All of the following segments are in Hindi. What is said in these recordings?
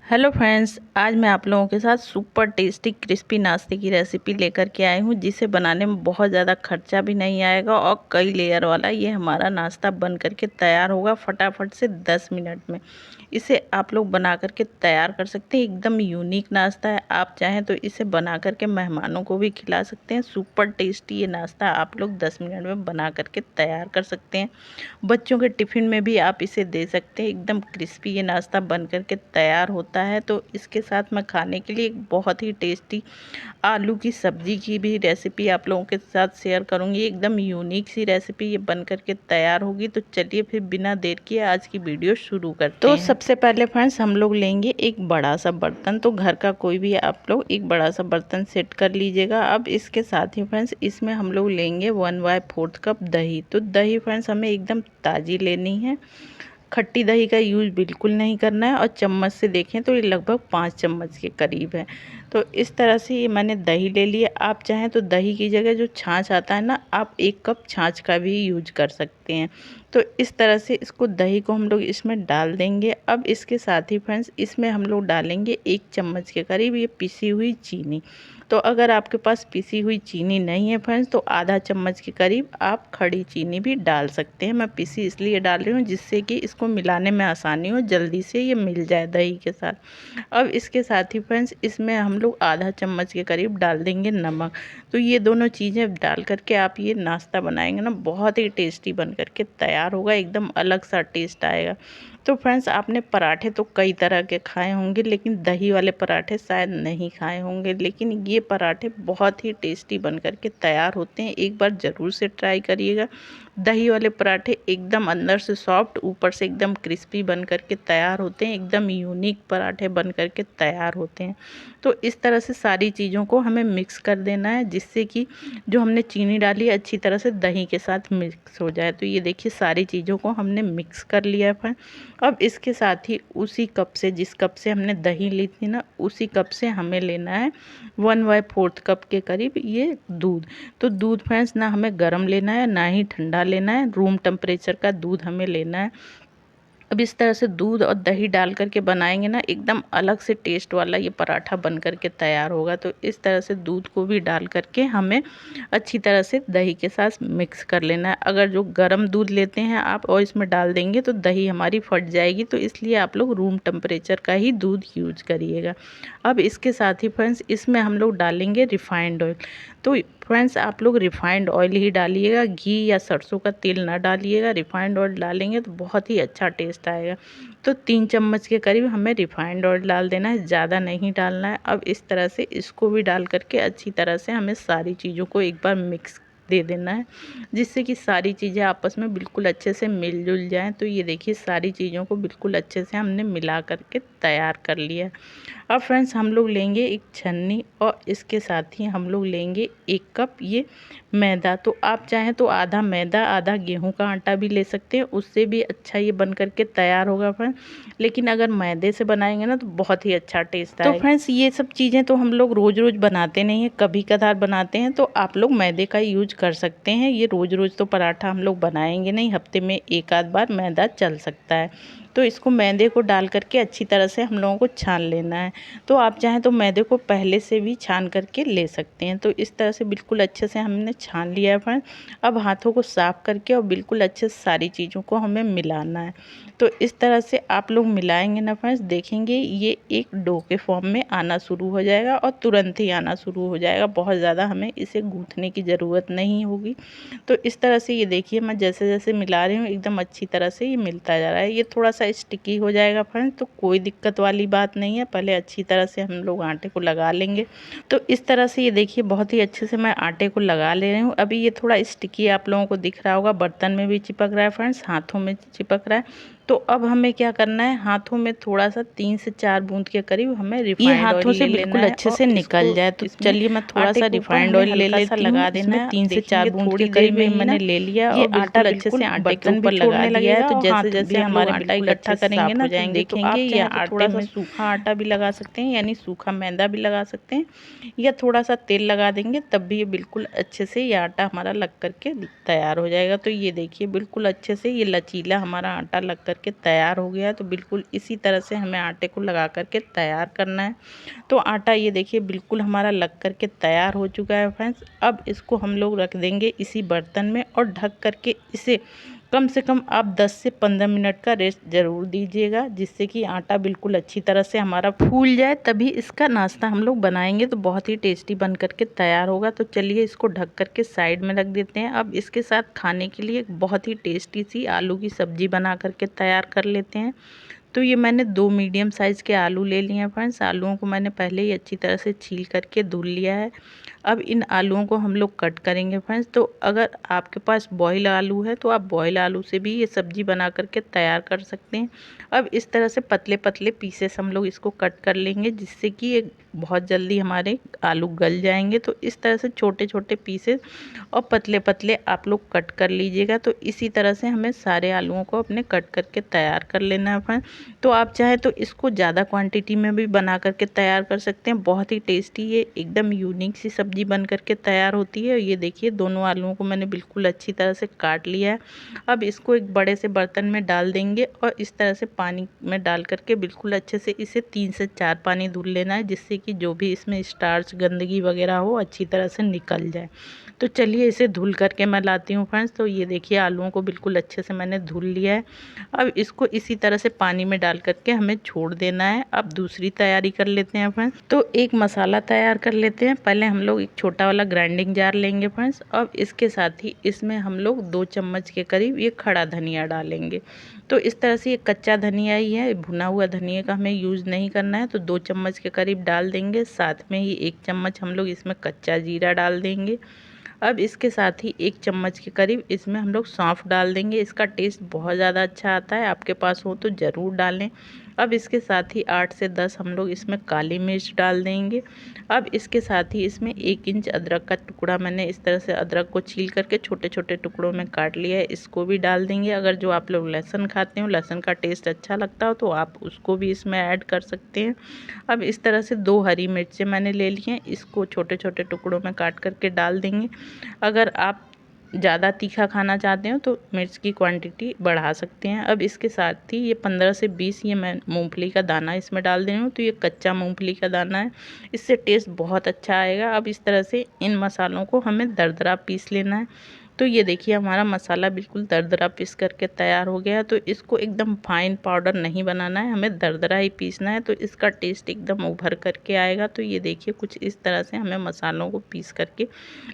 हेलो फ्रेंड्स, आज मैं आप लोगों के साथ सुपर टेस्टी क्रिस्पी नाश्ते की रेसिपी लेकर के आई हूँ, जिसे बनाने में बहुत ज़्यादा खर्चा भी नहीं आएगा और कई लेयर वाला ये हमारा नाश्ता बन करके तैयार होगा फटाफट से 10 मिनट में। इसे आप लोग बना करके तैयार कर सकते हैं। एकदम यूनिक नाश्ता है। आप चाहें तो इसे बना करके मेहमानों को भी खिला सकते हैं। सुपर टेस्टी ये नाश्ता आप लोग 10 मिनट में बना करके तैयार कर सकते हैं। बच्चों के टिफ़िन में भी आप इसे दे सकते हैं। एकदम क्रिस्पी ये नाश्ता बन करके तैयार होता है। तो इसके साथ मैं खाने के लिए एक बहुत ही टेस्टी आलू की सब्ज़ी की भी रेसिपी आप लोगों के साथ शेयर करूंगी। एकदम यूनिक सी रेसिपी ये बन करके तैयार होगी। तो चलिए फिर बिना देर किए आज की वीडियो शुरू करते हैं। तो सबसे पहले फ्रेंड्स हम लोग लेंगे एक बड़ा सा बर्तन। तो घर का कोई भी आप लोग एक बड़ा सा बर्तन सेट कर लीजिएगा। अब इसके साथ ही फ्रेंड्स इसमें हम लोग लेंगे 1/4 कप दही। तो दही फ्रेंड्स हमें एकदम ताज़ी लेनी है। खट्टी दही का यूज़ बिल्कुल नहीं करना है। और चम्मच से देखें तो ये लगभग 5 चम्मच के करीब है। तो इस तरह से ये मैंने दही ले लिया। आप चाहें तो दही की जगह जो छाछ आता है ना, आप 1 कप छाछ का भी यूज कर सकते हैं। तो इस तरह से इसको दही को हम लोग इसमें डाल देंगे। अब इसके साथ ही फ्रेंड्स इसमें हम लोग डालेंगे 1 चम्मच के करीब ये पिसी हुई चीनी। तो अगर आपके पास पिसी हुई चीनी नहीं है फ्रेंड्स, तो आधा चम्मच के करीब आप खड़ी चीनी भी डाल सकते हैं। मैं पिसी इसलिए डाल रही हूँ जिससे कि इसको मिलाने में आसानी हो, जल्दी से ये मिल जाए दही के साथ। अब इसके साथ ही फ्रेंड्स इसमें हम लोग आधा चम्मच के करीब डाल देंगे नमक। तो ये दोनों चीज़ें डाल करके आप ये नाश्ता बनाएंगे ना, बहुत ही टेस्टी बन करके तैयार होगा। एकदम अलग सा टेस्ट आएगा। तो फ्रेंड्स आपने पराठे तो कई तरह के खाए होंगे, लेकिन दही वाले पराठे शायद नहीं खाए होंगे। लेकिन ये पराठे बहुत ही टेस्टी बन करके तैयार होते हैं। एक बार ज़रूर से ट्राई करिएगा। दही वाले पराठे एकदम अंदर से सॉफ्ट, ऊपर से एकदम क्रिस्पी बन करके तैयार होते हैं। एकदम यूनिक पराठे बन करके तैयार होते हैं। तो इस तरह से सारी चीज़ों को हमें मिक्स कर देना है, जिससे कि जो हमने चीनी डाली अच्छी तरह से दही के साथ मिक्स हो जाए। तो ये देखिए सारी चीज़ों को हमने मिक्स कर लिया है। अब इसके साथ ही उसी कप से, जिस कप से हमने दही ली थी ना, उसी कप से हमें लेना है 1/4 कप के करीब ये दूध। तो दूध फ्रेंड्स ना हमें गर्म लेना है ना ही ठंडा लेना है, रूम टेम्परेचर का दूध हमें लेना है। अब इस तरह से दूध और दही डाल करके बनाएंगे ना, एकदम अलग से टेस्ट वाला ये पराठा बन करके तैयार होगा। तो इस तरह से दूध को भी डाल करके हमें अच्छी तरह से दही के साथ मिक्स कर लेना है। अगर जो गर्म दूध लेते हैं आप और इसमें डाल देंगे तो दही हमारी फट जाएगी। तो इसलिए आप लोग रूम टेम्परेचर का ही दूध यूज करिएगा। अब इसके साथ ही फ्रेंड्स इसमें हम लोग डालेंगे रिफाइंड ऑयल। तो फ्रेंड्स आप लोग रिफाइंड ऑयल ही डालिएगा, घी या सरसों का तेल ना डालिएगा। रिफाइंड ऑयल डालेंगे तो बहुत ही अच्छा टेस्ट आएगा। तो 3 चम्मच के करीब हमें रिफाइंड ऑयल डाल देना है, ज़्यादा नहीं डालना है। अब इस तरह से इसको भी डाल करके अच्छी तरह से हमें सारी चीज़ों को एक बार मिक्स दे देना है, जिससे कि सारी चीज़ें आपस में बिल्कुल अच्छे से मिलजुल जाएं। तो ये देखिए सारी चीज़ों को बिल्कुल अच्छे से हमने मिला करके तैयार कर लिया। अब फ्रेंड्स हम लोग लेंगे एक छन्नी और इसके साथ ही हम लोग लेंगे 1 कप ये मैदा। तो आप चाहें तो आधा मैदा आधा गेहूं का आटा भी ले सकते हैं, उससे भी अच्छा ये बन करके तैयार होगा फ्रेंड्स। लेकिन अगर मैदे से बनाएंगे ना तो बहुत ही अच्छा टेस्ट आएगा। तो फ्रेंड्स ये सब चीज़ें तो हम लोग रोज़ रोज़ बनाते नहीं हैं, कभी कभार बनाते हैं। तो आप लोग मैदे का यूज कर सकते हैं। ये रोज़ रोज़ तो पराठा हम लोग बनाएंगे नहीं, हफ्ते में एक आध बार मैदा चल सकता है। तो इसको मैदे को डाल करके अच्छी तरह से हम लोगों को छान लेना है। तो आप चाहें तो मैदे को पहले से भी छान करके ले सकते हैं। तो इस तरह से बिल्कुल अच्छे से हमने छान लिया है फ्रेंड्स। अब हाथों को साफ करके और बिल्कुल अच्छे से सारी चीज़ों को हमें मिलाना है। तो इस तरह से आप लोग मिलाएंगे ना फ्रेंड्स, देखेंगे ये एक डो के फॉर्म में आना शुरू हो जाएगा और तुरंत ही आना शुरू हो जाएगा। बहुत ज़्यादा हमें इसे गूँथने की ज़रूरत नहीं होगी। तो इस तरह से ये देखिए मैं जैसे जैसे मिला रही हूँ एकदम अच्छी तरह से ये मिलता जा रहा है। ये थोड़ा सा स्टिकी हो जाएगा फ्रेंड्स, तो कोई दिक्कत वाली बात नहीं है। पहले अच्छी तरह से हम लोग आटे को लगा लेंगे। तो इस तरह से ये देखिए बहुत ही अच्छे से मैं आटे को लगा ले रही हूँ। अभी ये थोड़ा स्टिकी आप लोगों को दिख रहा होगा, बर्तन में भी चिपक रहा है फ्रेंड्स, हाथों में चिपक रहा है। तो अब हमें क्या करना है, हाथों में थोड़ा सा 3 से 4 बूंद के करीब हमें रिफाइंड ऑयल हाथों से बिल्कुल अच्छे से निकल जाए। तो चलिए मैं थोड़ा सा रिफाइंड ऑयल ले लेती हूँ। लगा देना है 3 से 4 बूंद के करीब मैंने ले लिया। ये आटा अच्छे से आटे के ऊपर लगा दिया है। तो जैसे जैसे हमारे आटा इकट्ठा करेंगे ना, तो देखेंगे ये आटे में सूखा आटा भी लगा सकते हैं, यानी सूखा मैदा भी लगा सकते हैं, या थोड़ा सा तेल लगा देंगे तब भी ये बिल्कुल अच्छे से ये आटा हमारा लग करके तैयार हो जाएगा। तो ये देखिए बिल्कुल अच्छे से ये लचीला हमारा आटा लग कर करके तैयार हो गया है। तो बिल्कुल इसी तरह से हमें आटे को लगा करके तैयार करना है। तो आटा ये देखिए बिल्कुल हमारा लग करके तैयार हो चुका है फ्रेंड्स। अब इसको हम लोग रख देंगे इसी बर्तन में और ढक करके इसे कम से कम आप 10 से 15 मिनट का रेस्ट ज़रूर दीजिएगा, जिससे कि आटा बिल्कुल अच्छी तरह से हमारा फूल जाए, तभी इसका नाश्ता हम लोग बनाएंगे तो बहुत ही टेस्टी बन करके तैयार होगा। तो चलिए इसको ढक करके साइड में रख देते हैं। अब इसके साथ खाने के लिए एक बहुत ही टेस्टी सी आलू की सब्ज़ी बना करके तैयार कर लेते हैं। तो ये मैंने 2 मीडियम साइज़ के आलू ले लिए हैं फ्रेंड्स। आलूओं को मैंने पहले ही अच्छी तरह से छील करके धुल लिया है। अब इन आलूओं को हम लोग कट करेंगे फ्रेंड्स। तो अगर आपके पास बॉयल आलू है तो आप बॉयल आलू से भी ये सब्ज़ी बना करके तैयार कर सकते हैं। अब इस तरह से पतले पतले पीसेस हम लोग इसको कट कर लेंगे, जिससे कि ये बहुत जल्दी हमारे आलू गल जाएंगे। तो इस तरह से छोटे छोटे पीसेस और पतले पतले आप लोग कट कर लीजिएगा। तो इसी तरह से हमें सारे आलूओं को अपने कट करके तैयार कर लेना है फ्रेंड्स। तो आप चाहें तो इसको ज़्यादा क्वांटिटी में भी बना करके तैयार कर सकते हैं। बहुत ही टेस्टी ये एकदम यूनिक सी सब्ज़ी बन करके तैयार होती है। ये देखिए दोनों आलूओं को मैंने बिल्कुल अच्छी तरह से काट लिया है। अब इसको एक बड़े से बर्तन में डाल देंगे और इस तरह से पानी में डाल करके बिल्कुल अच्छे से इसे 3 से 4 पानी धुल लेना है, जिससे कि जो भी इसमें स्टार्च गंदगी वगैरह हो अच्छी तरह से निकल जाए। तो चलिए इसे धुल करके मैं लाती हूँ फ्रेंड्स। तो ये देखिए आलूओं को बिल्कुल अच्छे से मैंने धुल लिया है। अब इसको इसी तरह से पानी में डाल करके हमें छोड़ देना है। अब दूसरी तैयारी कर लेते हैं फ्रेंड्स। तो एक मसाला तैयार कर लेते हैं। पहले हम लोग एक छोटा वाला ग्राइंडिंग जार लेंगे फ्रेंड्स। अब इसके साथ ही इसमें हम लोग 2 चम्मच के करीब ये खड़ा धनिया डालेंगे। तो इस तरह से ये कच्चा धनिया ही है, भुना हुआ धनिया का हमें यूज़ नहीं करना है। तो 2 चम्मच के करीब डाल देंगे। साथ में ही 1 चम्मच हम लोग इसमें कच्चा जीरा डाल देंगे। अब इसके साथ ही 1 चम्मच के करीब इसमें हम लोग सौंफ डाल देंगे। इसका टेस्ट बहुत ज़्यादा अच्छा आता है, आपके पास हो तो ज़रूर डालें। अब इसके साथ ही 8 से 10 हम लोग इसमें काली मिर्च डाल देंगे। अब इसके साथ ही इसमें 1 इंच अदरक का टुकड़ा, मैंने इस तरह से अदरक को छील करके छोटे छोटे टुकड़ों में काट लिया है, इसको भी डाल देंगे। अगर जो आप लोग लहसुन खाते हो, लहसुन का टेस्ट अच्छा लगता हो तो आप उसको भी इसमें ऐड कर सकते हैं। अब इस तरह से 2 हरी मिर्चें मैंने ले ली हैं, इसको छोटे छोटे टुकड़ों में काट करके डाल देंगे। अगर आप ज़्यादा तीखा खाना चाहते हो तो मिर्च की क्वांटिटी बढ़ा सकते हैं। अब इसके साथ ही ये 15 से 20 ये मैं मूंगफली का दाना इसमें डाल दे रही हूँ। तो ये कच्चा मूंगफली का दाना है, इससे टेस्ट बहुत अच्छा आएगा। अब इस तरह से इन मसालों को हमें दरदरा पीस लेना है। तो ये देखिए हमारा मसाला बिल्कुल दरदरा पीस करके तैयार हो गया है। तो इसको एकदम फाइन पाउडर नहीं बनाना है, हमें दरदरा ही पीसना है, तो इसका टेस्ट एकदम उभर करके आएगा। तो ये देखिए कुछ इस तरह से हमें मसालों को पीस करके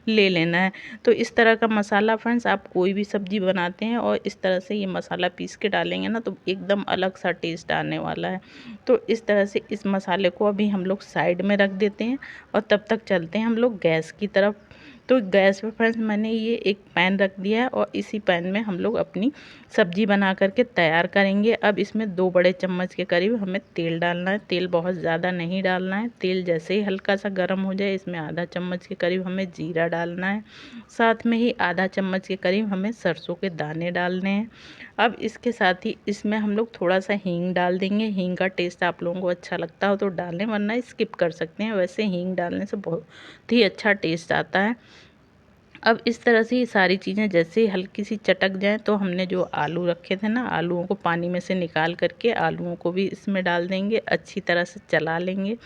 ले लेना है। तो इस तरह का मसाला फ्रेंड्स आप कोई भी सब्ज़ी बनाते हैं और इस तरह से ये मसाला पीस के डालेंगे ना तो एकदम अलग सा टेस्ट आने वाला है। तो इस तरह से इस मसाले को अभी हम लोग साइड में रख देते हैं और तब तक चलते हैं हम लोग गैस की तरफ। तो गैस पे फ्रेंड्स मैंने ये एक पैन रख दिया है और इसी पैन में हम लोग अपनी सब्जी बना करके तैयार करेंगे। अब इसमें 2 बड़े चम्मच के करीब हमें तेल डालना है। तेल बहुत ज़्यादा नहीं डालना है। तेल जैसे ही हल्का सा गर्म हो जाए इसमें आधा चम्मच के करीब हमें जीरा डालना है। साथ में ही आधा चम्मच के करीब हमें सरसों के दाने डालने हैं। अब इसके साथ ही इसमें हम लोग थोड़ा सा हींग डाल देंगे। हींग का टेस्ट आप लोगों को अच्छा लगता हो तो डालें, वरना स्किप कर सकते हैं। वैसे हींग डालने से बहुत ही अच्छा टेस्ट आता है। अब इस तरह से ये सारी चीज़ें जैसे ही हल्की सी चटक जाएं तो हमने जो आलू रखे थे ना, आलूओं को पानी में से निकाल करके आलूओं को भी इसमें डाल देंगे। अच्छी तरह से चला लेंगे,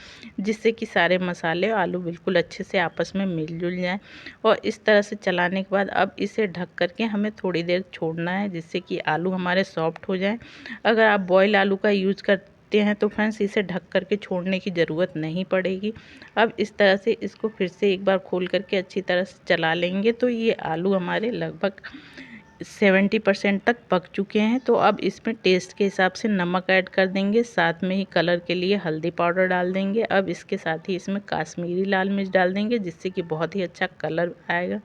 जिससे कि सारे मसाले और आलू बिल्कुल अच्छे से आपस में मिलजुल जाएं। और इस तरह से चलाने के बाद अब इसे ढक करके हमें थोड़ी देर छोड़ना है, जिससे कि आलू हमारे सॉफ्ट हो जाएं। अगर आप बॉयल आलू का यूज़ करते हैं तो फ्रेंड्स इसे ढक करके छोड़ने की ज़रूरत नहीं पड़ेगी। अब इस तरह से इसको फिर से एक बार खोल करके अच्छी तरह से चला लेंगे। तो ये आलू हमारे लगभग 70% तक पक चुके हैं। तो अब इसमें टेस्ट के हिसाब से नमक ऐड कर देंगे, साथ में ही कलर के लिए हल्दी पाउडर डाल देंगे। अब इसके साथ ही इसमें काश्मीरी लाल मिर्च डाल देंगे, जिससे कि बहुत ही अच्छा कलर आएगा।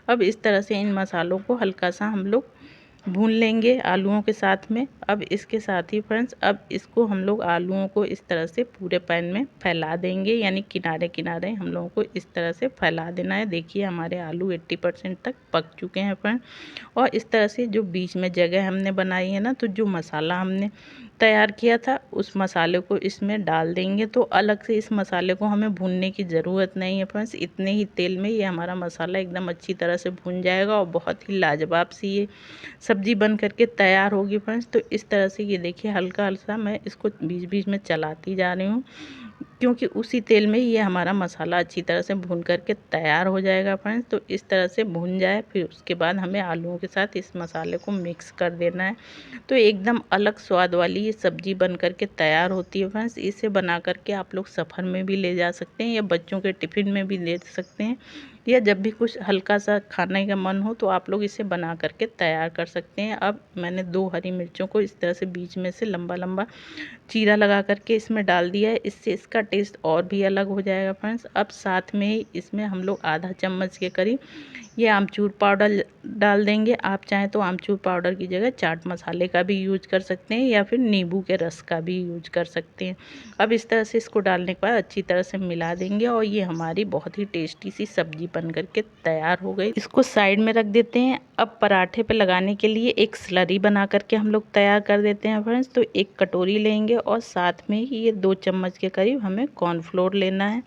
अब इस तरह से इन मसालों को हल्का सा हम लोग भून लेंगे आलूओं के साथ में। अब इसके साथ ही फ्रेंड्स अब इसको हम लोग आलूओं को इस तरह से पूरे पैन में फैला देंगे, यानी किनारे किनारे हम लोगों को इस तरह से फैला देना है। देखिए हमारे आलू 80% तक पक चुके हैं फ्रेंड्स। और इस तरह से जो बीच में जगह हमने बनाई है ना, तो जो मसाला हमने तैयार किया था उस मसाले को इसमें डाल देंगे। तो अलग से इस मसाले को हमें भूनने की ज़रूरत नहीं है फ्रेंड्स, इतने ही तेल में ये हमारा मसाला एकदम अच्छी तरह से भून जाएगा और बहुत ही लाजवाब सी ये सब्ज़ी बन करके तैयार होगी फ्रेंड्स। तो इस तरह से ये देखिए हल्का हल्का मैं इसको बीच बीच में चलाती जा रही हूँ, क्योंकि उसी तेल में ये हमारा मसाला अच्छी तरह से भून करके तैयार हो जाएगा फ्रेंड्स। तो इस तरह से भून जाए फिर उसके बाद हमें आलूओं के साथ इस मसाले को मिक्स कर देना है। तो एकदम अलग स्वाद वाली ये सब्ज़ी बन करके तैयार होती है फ्रेंड्स। इसे बना करके आप लोग सफ़र में भी ले जा सकते हैं या बच्चों के टिफ़िन में भी दे सकते हैं, या जब भी कुछ हल्का सा खाने का मन हो तो आप लोग इसे बना करके तैयार कर सकते हैं। अब मैंने 2 हरी मिर्चों को इस तरह से बीच में से लंबा लंबा चीरा लगा करके इसमें डाल दिया है, इससे इसका टेस्ट और भी अलग हो जाएगा फ्रेंड्स। अब साथ में ही इसमें हम लोग आधा चम्मच के करीब ये आमचूर पाउडर डाल देंगे। आप चाहें तो आमचूर पाउडर की जगह चाट मसाले का भी यूज कर सकते हैं या फिर नींबू के रस का भी यूज कर सकते हैं। अब इस तरह से इसको डालने के बाद अच्छी तरह से मिला देंगे और ये हमारी बहुत ही टेस्टी सी सब्जी बन करके तैयार हो गई। इसको साइड में रख देते हैं। अब पराठे पे लगाने के लिए एक स्लरी बना करके हम लोग तैयार कर देते हैं फ्रेंड्स। तो एक कटोरी लेंगे और साथ में ही ये 2 चम्मच के करीब हमें कॉर्नफ्लोर लेना है।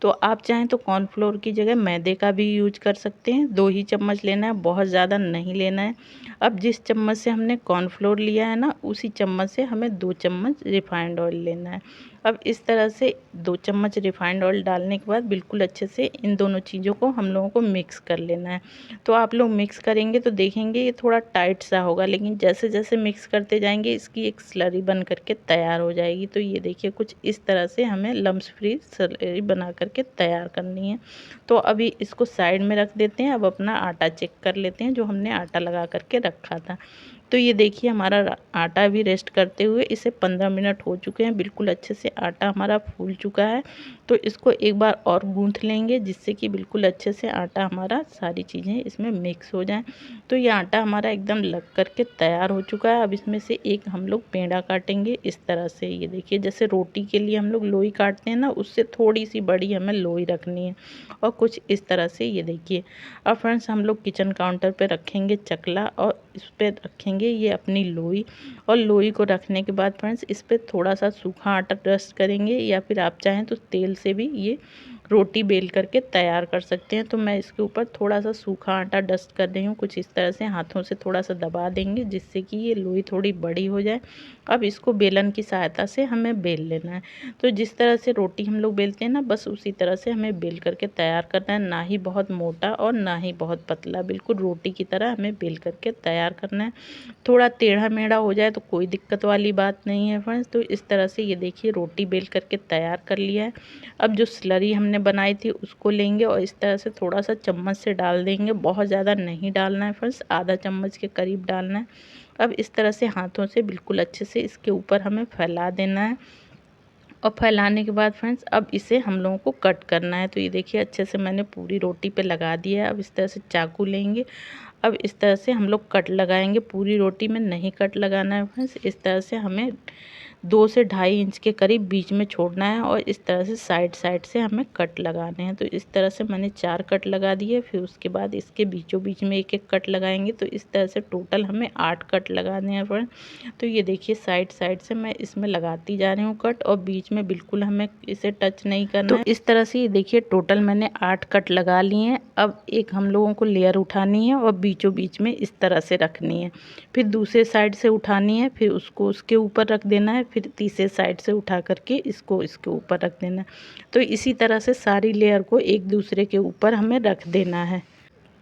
तो आप चाहें तो कॉर्नफ्लोर की जगह मैदे का भी यूज कर सकते हैं। 2 ही चम्मच लेना है, बहुत ज़्यादा नहीं लेना है। अब जिस चम्मच से हमने कॉर्नफ्लोर लिया है ना, उसी चम्मच से हमें 2 चम्मच रिफाइंड ऑयल लेना है। अब इस तरह से 2 चम्मच रिफाइंड ऑयल डालने के बाद बिल्कुल अच्छे से इन दोनों चीज़ों को हम लोगों को मिक्स कर लेना है। तो आप लोग मिक्स करेंगे तो देखेंगे ये थोड़ा टाइट सा होगा, लेकिन जैसे जैसे मिक्स करते जाएंगे इसकी एक स्लरी बन करके तैयार हो जाएगी। तो ये देखिए कुछ इस तरह से हमें लम्स फ्री स्लरी बना करके तैयार करनी है। तो अभी इसको साइड में रख देते हैं। अब अपना आटा चेक कर लेते हैं जो हमने आटा लगा करके रखा था। तो ये देखिए हमारा आटा भी रेस्ट करते हुए इसे 15 मिनट हो चुके हैं, बिल्कुल अच्छे से आटा हमारा फूल चुका है। तो इसको एक बार और गूंथ लेंगे जिससे कि बिल्कुल अच्छे से आटा हमारा सारी चीज़ें इसमें मिक्स हो जाएं। तो ये आटा हमारा एकदम लग करके तैयार हो चुका है। अब इसमें से एक हम लोग पेड़ा काटेंगे इस तरह से। ये देखिए जैसे रोटी के लिए हम लोग लोई काटते हैं ना, उससे थोड़ी सी बड़ी हमें लोई रखनी है और कुछ इस तरह से। ये देखिए अब फ्रेंड्स हम लोग किचन काउंटर पे रखेंगे चकला और इस पर रखेंगे ये अपनी लोई। और लोई को रखने के बाद फ्रेंड्स इस पर थोड़ा सा सूखा आटा डस्ट करेंगे, या फिर आप चाहें तो तेल से भी ये रोटी बेल करके तैयार कर सकते हैं। तो मैं इसके ऊपर थोड़ा सा सूखा आटा डस्ट कर रही हूँ, कुछ इस तरह से हाथों से थोड़ा सा दबा देंगे जिससे कि ये लोई थोड़ी बड़ी हो जाए। अब इसको बेलन की सहायता से हमें बेल लेना है। तो जिस तरह से रोटी हम लोग बेलते हैं ना, बस उसी तरह से हमें बेल करके तैयार करना है, ना ही बहुत मोटा और ना ही बहुत पतला, बिल्कुल रोटी की तरह हमें बेल करके तैयार करना है। थोड़ा टेढ़ा मेढ़ा हो जाए तो कोई दिक्कत वाली बात नहीं है फ्रेंड्स। तो इस तरह से ये देखिए रोटी बेल करके तैयार कर लिया है। अब जो स्लरी हमने बनाई थी उसको लेंगे और इस तरह से थोड़ा सा चम्मच से डाल देंगे, बहुत ज़्यादा नहीं डालना है फ्रेंड्स, आधा चम्मच के करीब डालना है। अब इस तरह से हाथों से बिल्कुल अच्छे से इसके ऊपर हमें फैला देना है। और फैलाने के बाद फ्रेंड्स अब इसे हम लोगों को कट करना है। तो ये देखिए अच्छे से मैंने पूरी रोटी पे लगा दिया है। अब इस तरह से चाकू लेंगे, अब इस तरह से हम लोग कट लगाएंगे। पूरी रोटी में नहीं कट लगाना है फ्रेंड्स, इस तरह से हमें 2 से 2.5 इंच के करीब बीच में छोड़ना है और इस तरह से साइड साइड से हमें कट लगाने हैं। तो इस तरह से मैंने 4 कट लगा दिए, फिर उसके बाद इसके बीचों बीच में एक एक कट लगाएंगे। तो इस तरह से टोटल हमें 8 कट लगाने हैं फ्रेंड्स। तो ये देखिए साइड साइड से मैं इसमें लगाती जा रही हूँ कट, और बीच में बिल्कुल हमें इसे टच नहीं करना है। तो इस तरह से ये देखिए टोटल मैंने 8 कट लगा लिए हैं। अब एक हम लोगों को लेयर उठानी है और बीचों बीच में इस तरह से रखनी है, फिर दूसरे साइड से उठानी है, फिर उसको उसके ऊपर रख देना है, फिर तीसरे साइड से उठा करके इसको इसके ऊपर रख देना है। तो इसी तरह से सारी लेयर को एक दूसरे के ऊपर हमें रख देना है।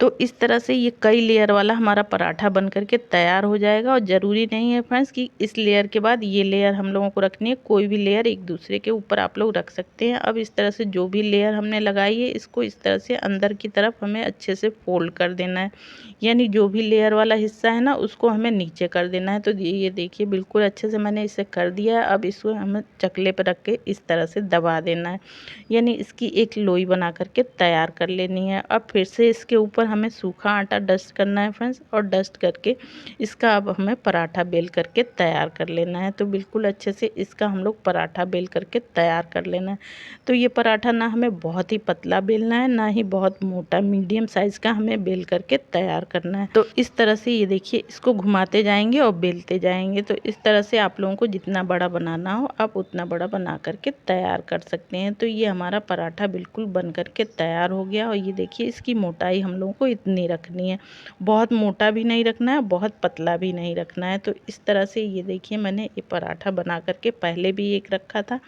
तो इस तरह से ये कई लेयर वाला हमारा पराठा बन करके तैयार हो जाएगा। और ज़रूरी नहीं है फ्रेंड्स कि इस लेयर के बाद ये लेयर हम लोगों को रखनी है, कोई भी लेयर एक दूसरे के ऊपर आप लोग रख सकते हैं। अब इस तरह से जो भी लेयर हमने लगाई है इसको इस तरह से अंदर की तरफ हमें अच्छे से फोल्ड कर देना है, यानी जो भी लेयर वाला हिस्सा है ना उसको हमें नीचे कर देना है। तो ये देखिए बिल्कुल अच्छे से मैंने इसे कर दिया है। अब इसको हमें चकले पर रख के इस तरह से दबा देना है, यानी इसकी एक लोई बना करके तैयार कर लेनी है। अब फिर से इसके ऊपर हमें सूखा आटा डस्ट करना है फ्रेंड्स, और डस्ट करके इसका अब हमें पराठा बेल करके तैयार कर लेना है। तो बिल्कुल अच्छे से इसका हम लोग पराठा बेल करके तैयार कर लेना है। तो ये पराठा ना हमें बहुत ही पतला बेलना है, ना ही बहुत मोटा, मीडियम साइज़ का हमें बेल करके तैयार करना है। तो इस तरह से ये देखिए, इसको घुमाते जाएंगे और बेलते जाएंगे। तो इस तरह से आप लोगों को जितना बड़ा बनाना हो आप उतना बड़ा बना करके तैयार कर सकते हैं। तो ये हमारा पराठा बिल्कुल बन करके तैयार हो गया। और ये देखिए, इसकी मोटाई हम लोगों को इतनी रखनी है, बहुत मोटा भी नहीं रखना है, बहुत पतला भी नहीं रखना है। तो इस तरह से ये देखिए, मैंने ये पराठा बना करके पहले भी एक रखा था।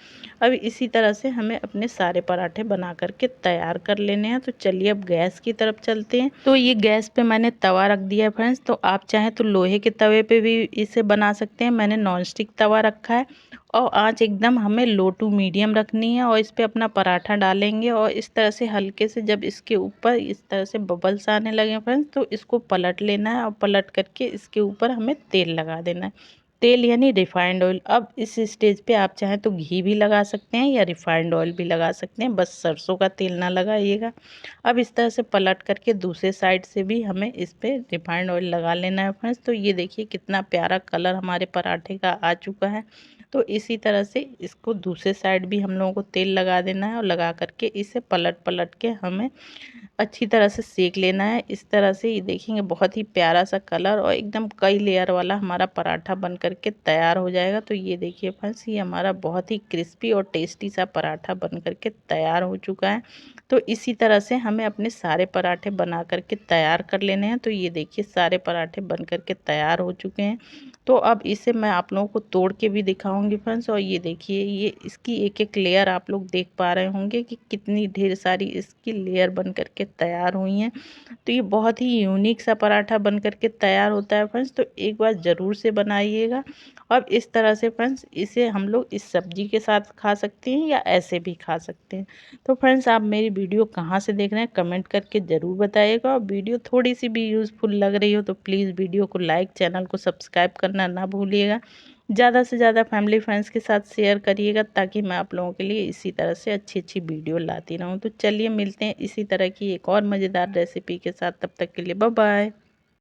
अब इसी तरह से हमें अपने सारे पराठे बना करके तैयार कर लेने हैं। तो चलिए अब गैस की तरफ चलते हैं। तो ये गैस पे मैंने तवा रख दिया है फ्रेंड्स। तो आप चाहें तो लोहे के तवे पे भी इसे बना सकते हैं, मैंने नॉन स्टिक तवा रखा है। और आंच एकदम हमें लो टू मीडियम रखनी है, और इस पे अपना पराठा डालेंगे। और इस तरह से हल्के से जब इसके ऊपर इस तरह से बबल्स आने लगे फ्रेंड्स, तो इसको पलट लेना है। और पलट करके इसके ऊपर हमें तेल लगा देना है, तेल यानी रिफाइंड ऑयल। अब इस स्टेज पे आप चाहें तो घी भी लगा सकते हैं या रिफाइंड ऑयल भी लगा सकते हैं, बस सरसों का तेल ना लगाइएगा। अब इस तरह से पलट करके दूसरे साइड से भी हमें इस पे रिफाइंड ऑयल लगा लेना है फ्रेंड्स। तो ये देखिए, कितना प्यारा कलर हमारे पराठे का आ चुका है। तो इसी तरह से इसको दूसरे साइड भी हम लोगों को तेल लगा देना है, और लगा करके इसे पलट पलट के हमें अच्छी तरह से सेक लेना है। इस तरह से ये देखेंगे, बहुत ही प्यारा सा कलर और एकदम कई लेयर वाला हमारा पराठा बन करके तैयार हो जाएगा। तो ये देखिए फ्रेंड्स, ये हमारा बहुत ही क्रिस्पी और टेस्टी सा पराठा बन करके तैयार हो चुका है। तो इसी तरह से हमें अपने सारे पराठे बना करके तैयार कर लेने हैं। तो ये देखिए, सारे पराठे बन करके तैयार हो चुके हैं। तो अब इसे मैं आप लोगों को तोड़ के भी दिखाऊंगी फ्रेंड्स। और ये देखिए, ये इसकी एक एक लेयर आप लोग देख पा रहे होंगे कि कितनी ढेर सारी इसकी लेयर बन करके तैयार हुई हैं। तो ये बहुत ही यूनिक सा पराठा बन करके तैयार होता है फ्रेंड्स। तो एक बार ज़रूर से बनाइएगा। अब इस तरह से फ्रेंड्स, इसे हम लोग इस सब्जी के साथ खा सकते हैं या ऐसे भी खा सकते हैं। तो फ्रेंड्स, आप मेरी वीडियो कहाँ से देख रहे हैं कमेंट करके ज़रूर बताइएगा। और वीडियो थोड़ी सी भी यूज़फुल लग रही हो तो प्लीज़ वीडियो को लाइक, चैनल को सब्सक्राइब करना ना भूलिएगा। ज़्यादा से ज़्यादा फैमिली फ्रेंड्स के साथ शेयर करिएगा, ताकि मैं आप लोगों के लिए इसी तरह से अच्छी अच्छी वीडियो लाती रहूँ। तो चलिए मिलते हैं इसी तरह की एक और मज़ेदार रेसिपी के साथ, तब तक के लिए बाय बाय।